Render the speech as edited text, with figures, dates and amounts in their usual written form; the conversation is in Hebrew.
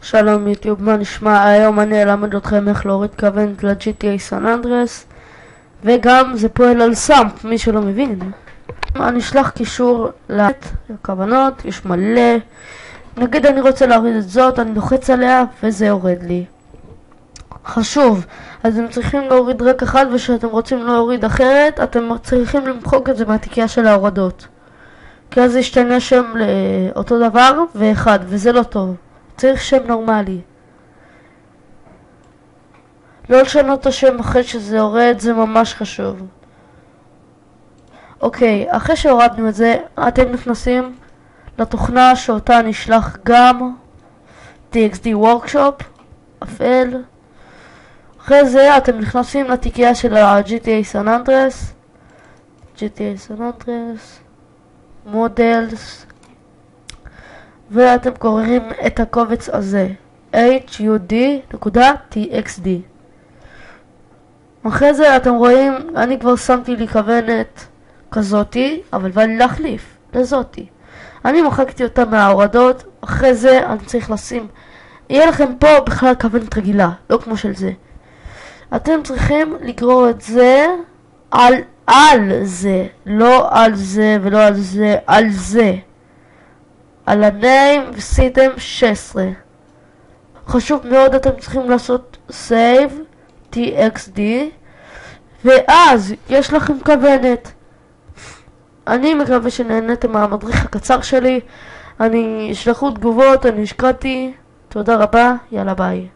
שלום יוטיוב, מה נשמע? היום אני אלמד אתכם איך להוריד כוונת ל-GTA סן אנדריאס, וגם זה פועל על סאמפ, מי שלא מבין. אני אשלח קישור לכוונות, יש מלא. נגיד אני רוצה להוריד את זאת, אני לוחץ עליה וזה יורד לי. חשוב, אז אתם צריכים להוריד רק אחד, ושאתם רוצים להוריד אחרת, אתם צריכים למחוק את זה מהתיקייה של ההורדות, כי אז ישתנה שם לאותו דבר ואחד, וזה לא טוב. צריך שם נורמלי. לא לשנות את השם אחרי שזה יורד, זה ממש חשוב. אוקיי, אחרי שהורדנו את זה, אתם נכנסים לתוכנה שאותה נשלח גם TXD Workshop, אפל. אחרי זה אתם נכנסים לתיקייה של ה-GTA סן אנדריאס, GTA סן אנדריאס, מודלס, ואתם קוראים את הקובץ הזה hud.txd. אחרי זה אתם רואים, אני כבר שמתי לי כוונת כזאתי, אבל בא לי להחליף לזאתי. אני מחקתי אותה מההורדות. אחרי זה אני צריך לשים, יהיה לכם פה בכלל כוונת רגילה, לא כמו של זה. אתם צריכים לגרור את זה על זה, לא על זה ולא על זה, על זה, על הניים, וסיתם 16. חשוב מאוד, אתם צריכים לעשות save txd, ואז יש לכם כוונת. אני מקווה שנהנתם מהמדריך הקצר שלי. אני אשלחו תגובות, אני השקעתי. תודה רבה, יאללה ביי.